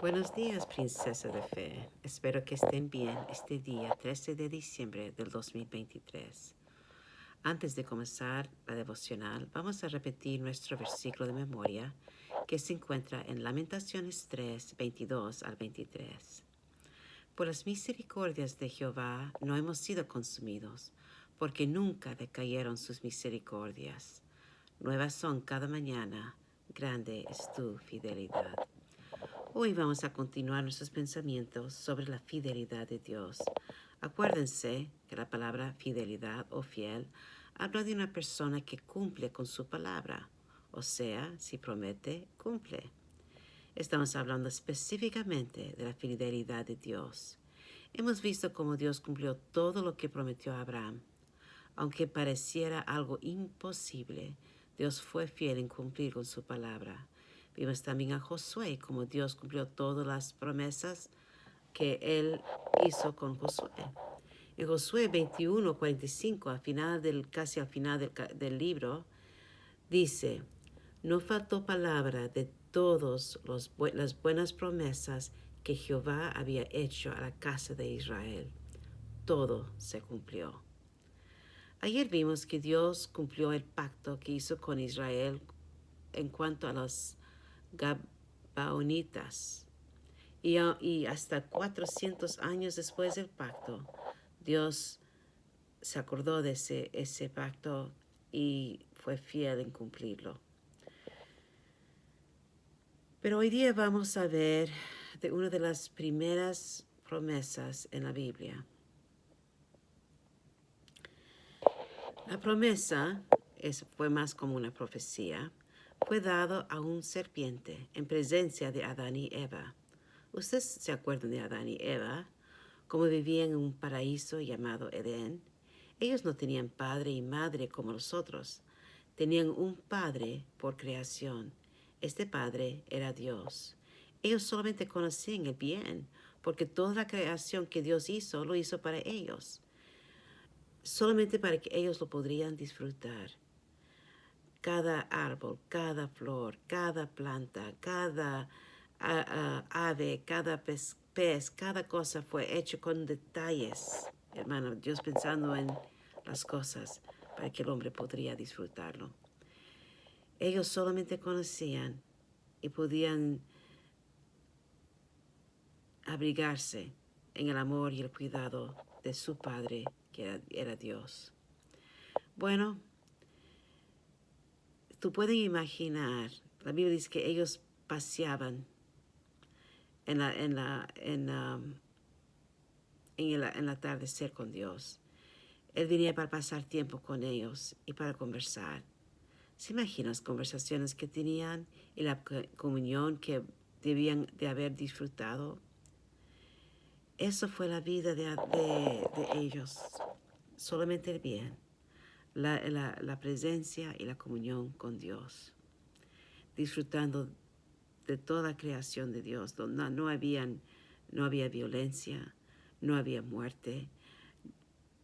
Buenos días, princesa de fe. Espero que estén bien este día 13 de diciembre del 2023. Antes de comenzar la devocional, vamos a repetir nuestro versículo de memoria que se encuentra en Lamentaciones 3, 22 al 23. Por las misericordias de Jehová no hemos sido consumidos, porque nunca decayeron sus misericordias. Nuevas son cada mañana, grande es tu fidelidad. Hoy vamos a continuar nuestros pensamientos sobre la fidelidad de Dios. Acuérdense que la palabra fidelidad o fiel habla de una persona que cumple con su palabra, o sea, si promete, cumple. Estamos hablando específicamente de la fidelidad de Dios. Hemos visto cómo Dios cumplió todo lo que prometió a Abraham. Aunque pareciera algo imposible, Dios fue fiel en cumplir con su palabra. Vimos también a Josué, como Dios cumplió todas las promesas que él hizo con Josué. En Josué 21:45, casi al final del libro, dice, no faltó palabra de todas las buenas promesas que Jehová había hecho a la casa de Israel. Todo se cumplió. Ayer vimos que Dios cumplió el pacto que hizo con Israel en cuanto a los Gabaonitas. Y hasta 400 años después del pacto, Dios se acordó de ese pacto y fue fiel en cumplirlo. Pero hoy día vamos a ver de una de las primeras promesas en la Biblia. La promesa fue más como una profecía. Fue dado a un serpiente en presencia de Adán y Eva. ¿Ustedes se acuerdan de Adán y Eva? Cómo vivían en un paraíso llamado Edén. Ellos no tenían padre y madre como nosotros. Tenían un padre por creación. Este padre era Dios. Ellos solamente conocían el bien, porque toda la creación que Dios hizo, lo hizo para ellos. Solamente para que ellos lo podrían disfrutar. Cada árbol, cada flor, cada planta, cada ave, cada pez, cada cosa fue hecho con detalles. Hermano, Dios pensando en las cosas para que el hombre podría disfrutarlo. Ellos solamente conocían y podían abrigarse en el amor y el cuidado de su Padre, que era Dios. Bueno, tú puedes imaginar, la Biblia dice que ellos paseaban en el atardecer con Dios. Él venía para pasar tiempo con ellos y para conversar. ¿Se imaginan las conversaciones que tenían y la comunión que debían de haber disfrutado? Eso fue la vida de ellos. Solamente el bien. La presencia y la comunión con Dios. Disfrutando de toda la creación de Dios. No había violencia, no había muerte.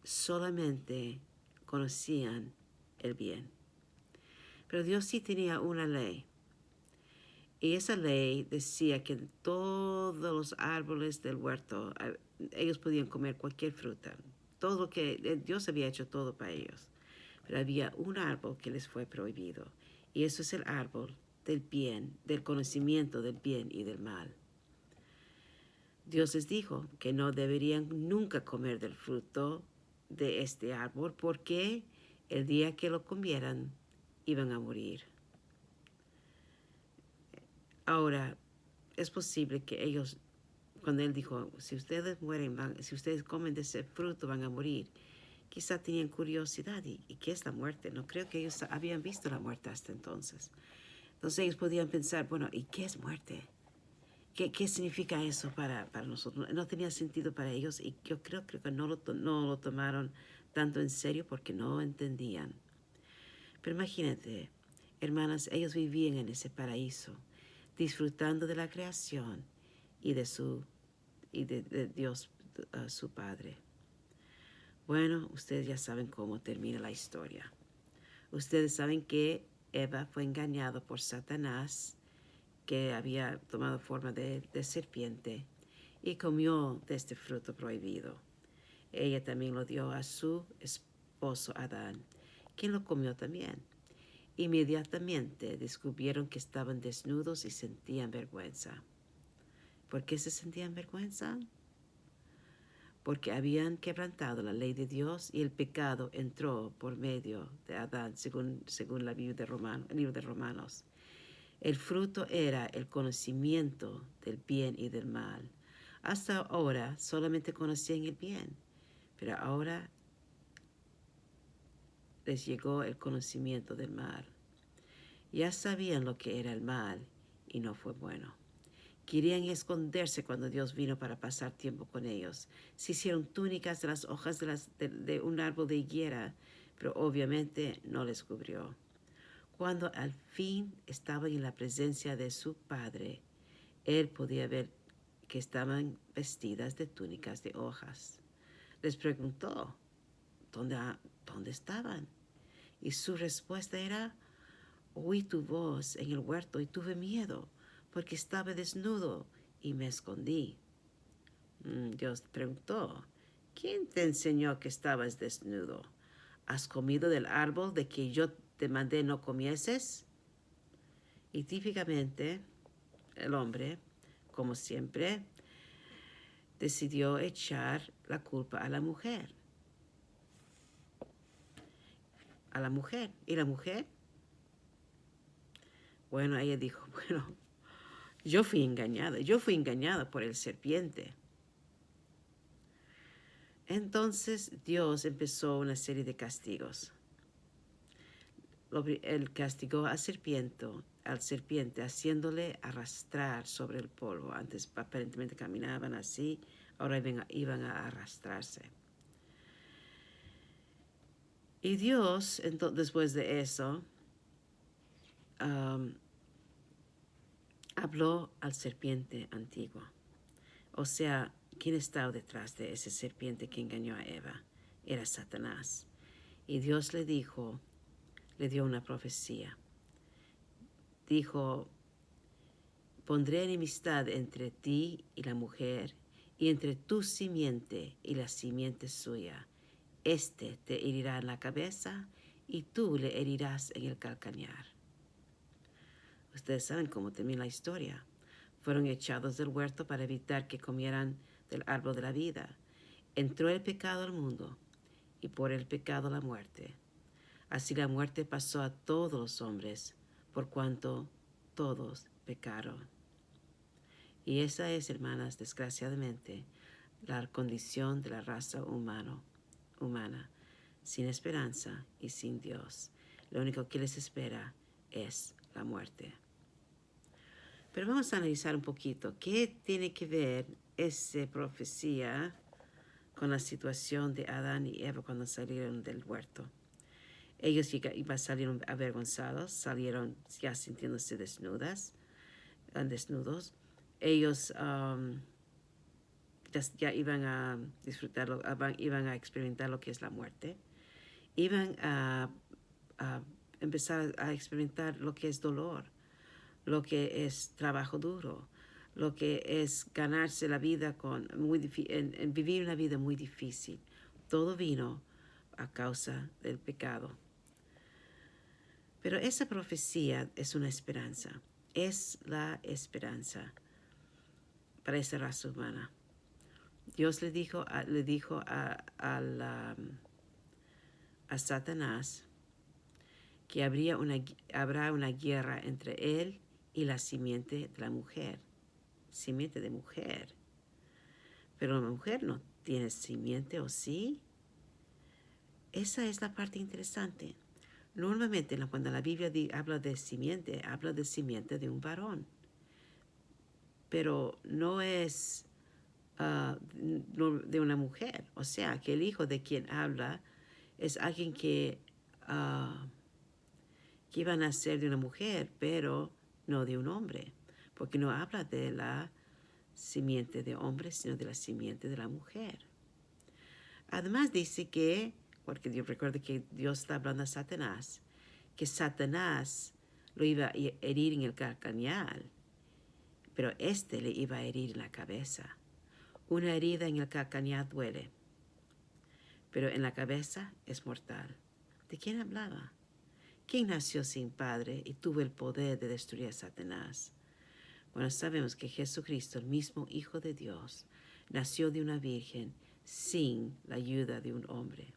Solamente conocían el bien. Pero Dios sí tenía una ley. Y esa ley decía que todos los árboles del huerto, ellos podían comer cualquier fruta. Todo lo que Dios había hecho todo para ellos. Pero había un árbol que les fue prohibido. Y eso es el árbol del bien, del conocimiento del bien y del mal. Dios les dijo que no deberían nunca comer del fruto de este árbol porque el día que lo comieran iban a morir. Ahora, es posible que ellos, cuando Él dijo, si ustedes mueren, si ustedes comen de ese fruto van a morir, quizá tenían curiosidad. ¿Y qué es la muerte? No creo que ellos habían visto la muerte hasta entonces. Entonces ellos podían pensar, bueno, ¿y qué es muerte? ¿Qué significa eso para nosotros? No tenía sentido para ellos y yo creo que no lo tomaron tanto en serio porque no entendían. Pero imagínate, hermanas, ellos vivían en ese paraíso, disfrutando de la creación y de Dios, su Padre. Bueno, ustedes ya saben cómo termina la historia. Ustedes saben que Eva fue engañada por Satanás que había tomado forma de serpiente y comió de este fruto prohibido. Ella también lo dio a su esposo Adán, quien lo comió también. Inmediatamente descubrieron que estaban desnudos y sentían vergüenza. ¿Por qué se sentían vergüenza? Porque habían quebrantado la ley de Dios y el pecado entró por medio de Adán, según la Biblia el libro de Romanos. El fruto era el conocimiento del bien y del mal. Hasta ahora solamente conocían el bien, pero ahora les llegó el conocimiento del mal. Ya sabían lo que era el mal y no fue bueno. Querían esconderse cuando Dios vino para pasar tiempo con ellos. Se hicieron túnicas de las hojas de un árbol de higuera, pero obviamente no les cubrió. Cuando al fin estaban en la presencia de su padre, él podía ver que estaban vestidas de túnicas de hojas. Les preguntó, ¿dónde estaban? Y su respuesta era, oí tu voz en el huerto y tuve miedo, porque estaba desnudo y me escondí. Dios preguntó, ¿quién te enseñó que estabas desnudo? ¿Has comido del árbol de que yo te mandé no comieses? Y típicamente el hombre, como siempre, decidió echar la culpa a la mujer. ¿Y la mujer? Bueno, ella dijo, bueno, yo fui engañada por el serpiente. Entonces Dios empezó una serie de castigos. Él castigó al serpiente haciéndole arrastrar sobre el polvo. Antes aparentemente caminaban así, ahora iban a arrastrarse. Y Dios, después de eso, habló al serpiente antiguo. O sea, ¿quién estaba detrás de ese serpiente que engañó a Eva? Era Satanás. Y Dios le dio una profecía. Dijo, pondré enemistad entre ti y la mujer, y entre tu simiente y la simiente suya. Este te herirá en la cabeza, y tú le herirás en el calcañar. Ustedes saben cómo termina la historia. Fueron echados del huerto para evitar que comieran del árbol de la vida. Entró el pecado al mundo, y por el pecado la muerte. Así la muerte pasó a todos los hombres, por cuanto todos pecaron. Y esa es, hermanas, desgraciadamente, la condición de la raza humana, sin esperanza y sin Dios. Lo único que les espera es la muerte. Pero vamos a analizar un poquito qué tiene que ver esa profecía con la situación de Adán y Eva cuando salieron del huerto. Ellos salieron avergonzados, salieron ya sintiéndose desnudos. Ellos ya iban a disfrutar, iban a experimentar lo que es la muerte. Iban a empezar a experimentar lo que es dolor, lo que es trabajo duro, lo que es ganarse la vida en vivir una vida muy difícil. Todo vino a causa del pecado. Pero esa profecía es una esperanza. Es la esperanza para esa raza humana. Dios le dijo a Satanás que habrá una guerra entre él y la simiente de la mujer. Simiente de mujer. Pero la mujer no tiene simiente, ¿o sí? Esa es la parte interesante. Normalmente cuando la Biblia habla de simiente de un varón. Pero no es de una mujer. O sea, que el hijo de quien habla es alguien que iba a nacer de una mujer, pero no de un hombre. Porque no habla de la simiente de hombre, sino de la simiente de la mujer. Además dice que, porque yo recuerdo que Dios está hablando a Satanás, que Satanás lo iba a herir en el calcañar. pero éste le iba a herir en la cabeza. Una herida en el calcañar duele, pero en la cabeza es mortal. ¿De quién hablaba? ¿Quién nació sin padre y tuvo el poder de destruir a Satanás? Bueno, sabemos que Jesucristo, el mismo Hijo de Dios, nació de una virgen sin la ayuda de un hombre.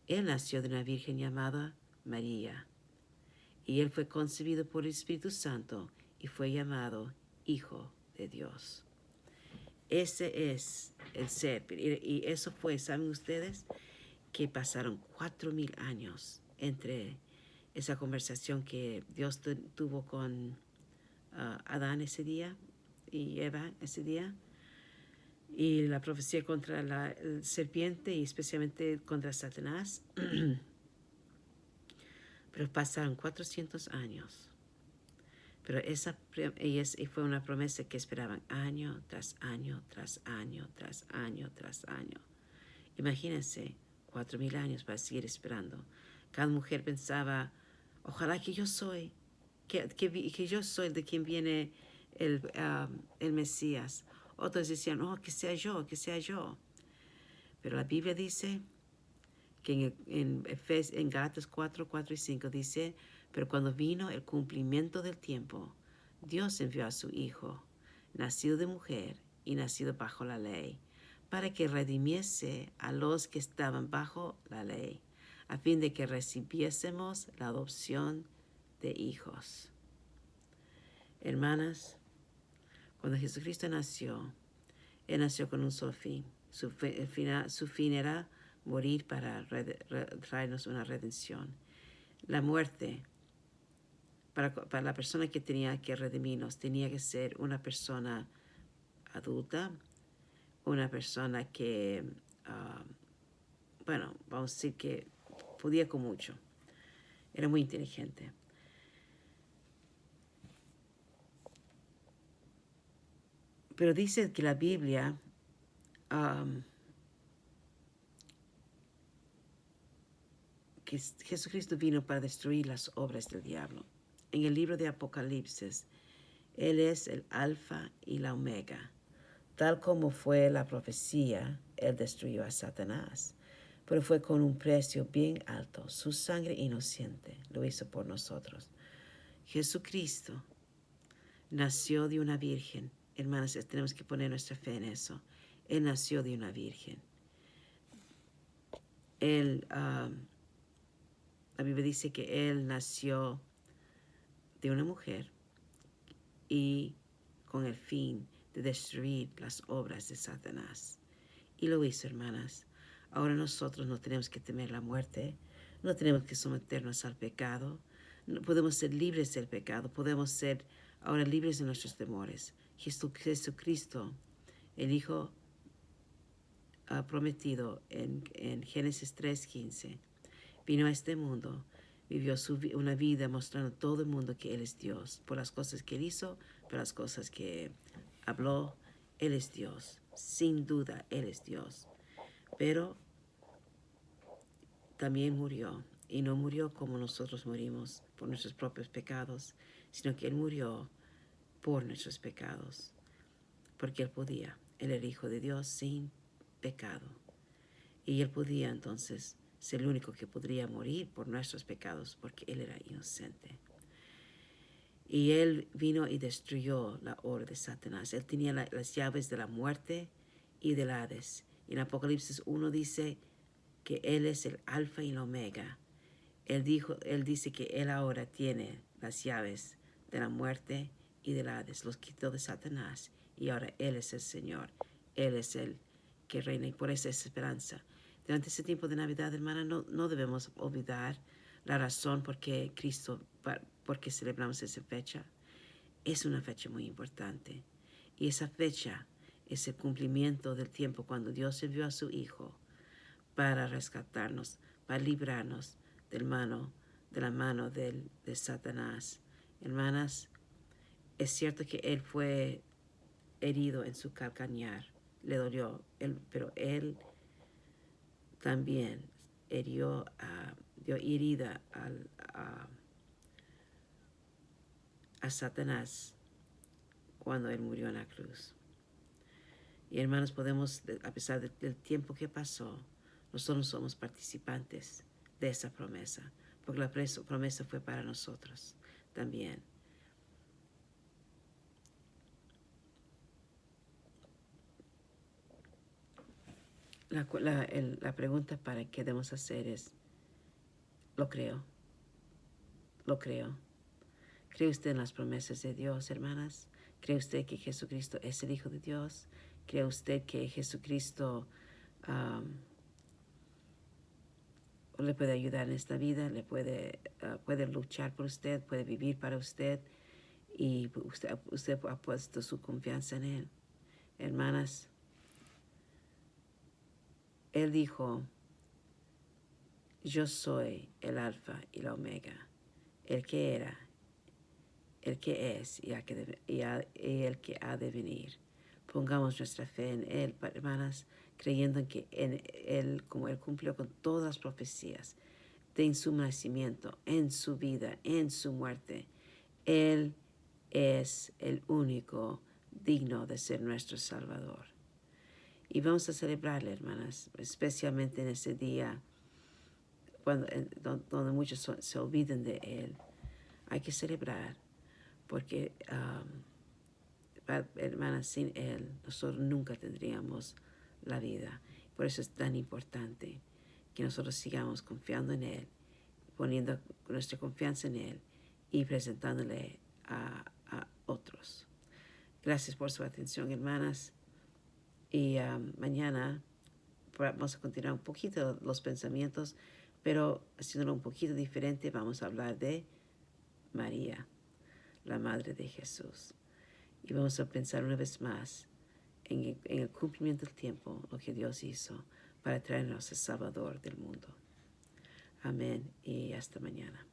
Él nació de una virgen llamada María, y él fue concebido por el Espíritu Santo y fue llamado Hijo de Dios. Ese es el ser. Y eso fue, ¿saben ustedes? Que pasaron 4,000 años entre esa conversación que Dios tuvo con Adán ese día y Eva ese día, y la profecía contra la serpiente y especialmente contra Satanás. Pero pasaron 400 años. Pero y fue una promesa que esperaban año tras año, tras año, tras año, tras año. Imagínense, 4,000 años para seguir esperando. Cada mujer pensaba, ojalá que yo soy, que yo soy de quien viene el Mesías. Otros decían, oh, que sea yo, que sea yo. Pero la Biblia dice que en Gálatas 4, 4 y 5 dice, pero cuando vino el cumplimiento del tiempo, Dios envió a su Hijo, nacido de mujer y nacido bajo la ley, para que redimiese a los que estaban bajo la ley, a fin de que recibiésemos la adopción de hijos. Hermanas, cuando Jesucristo nació, Él nació con un solo fin. Su fin era morir para traernos una redención. La muerte, para la persona que tenía que redimirnos, tenía que ser una persona adulta, una persona que, bueno, vamos a decir que podía con mucho. Era muy inteligente. Pero dice que la Biblia que Jesucristo vino para destruir las obras del diablo. En el libro de Apocalipsis, Él es el alfa y la omega. Tal como fue la profecía, Él destruyó a Satanás, pero fue con un precio bien alto. Su sangre inocente lo hizo por nosotros. Jesucristo nació de una virgen. Hermanas, tenemos que poner nuestra fe en eso. Él nació de una virgen. La Biblia dice que Él nació de una mujer y con el fin de destruir las obras de Satanás. Y lo hizo, hermanas. Ahora nosotros no tenemos que temer la muerte, no tenemos que someternos al pecado, no podemos ser libres del pecado, podemos ser ahora libres de nuestros temores. Jesucristo, el Hijo prometido en Génesis 3:15, vino a este mundo, vivió una vida mostrando a todo el mundo que Él es Dios, por las cosas que Él hizo, por las cosas que habló. Él es Dios, sin duda Él es Dios. Pero también murió, y no murió como nosotros morimos por nuestros propios pecados, sino que Él murió por nuestros pecados, porque Él podía. Él era Hijo de Dios sin pecado, y Él podía entonces ser el único que podría morir por nuestros pecados, porque Él era inocente. Y Él vino y destruyó la obra de Satanás. Él tenía las llaves de la muerte y del Hades. Y en Apocalipsis 1 dice que Él es el alfa y el omega. Él dice que Él ahora tiene las llaves de la muerte y del Hades. Los quitó de Satanás y ahora Él es el Señor. Él es el que reina, y por esa es esperanza. Durante ese tiempo de Navidad, hermana, no debemos olvidar la razón por qué celebramos esa fecha. Es una fecha muy importante. Y esa fecha es el cumplimiento del tiempo cuando Dios envió a su Hijo para rescatarnos, para librarnos de la mano de Satanás. Hermanas, es cierto que Él fue herido en su calcañar, le dolió, pero Él también dio herida a Satanás cuando Él murió en la cruz. Y hermanos, podemos, a pesar del tiempo que pasó, nosotros somos participantes de esa promesa, porque la promesa fue para nosotros también. La pregunta para que debemos hacer es, ¿lo creo? ¿Lo creo? ¿Cree usted en las promesas de Dios, hermanas? ¿Cree usted que Jesucristo es el Hijo de Dios? ¿Cree usted que Jesucristo le puede ayudar en esta vida? ¿Le puede luchar por usted? ¿Puede vivir para usted? Y usted ha puesto su confianza en Él. Hermanas, Él dijo, yo soy el alfa y la omega, el que era, el que es y el que ha de venir. Pongamos nuestra fe en Él, hermanas, creyendo en que en Él, como Él cumplió con todas las profecías, en su nacimiento, en su vida, en su muerte, Él es el único digno de ser nuestro Salvador. Y vamos a celebrarle, hermanas, especialmente en ese día donde muchos se olviden de Él. Hay que celebrar, porque, hermanas, sin Él nosotros nunca tendríamos la vida. Por eso es tan importante que nosotros sigamos confiando en Él, poniendo nuestra confianza en Él y presentándole a otros. Gracias por su atención, hermanas. Y mañana vamos a continuar un poquito los pensamientos, pero haciéndolo un poquito diferente. Vamos a hablar de María, la Madre de Jesús. Y vamos a pensar una vez más en el cumplimiento del tiempo, lo que Dios hizo para traernos el Salvador del mundo. Amén y hasta mañana.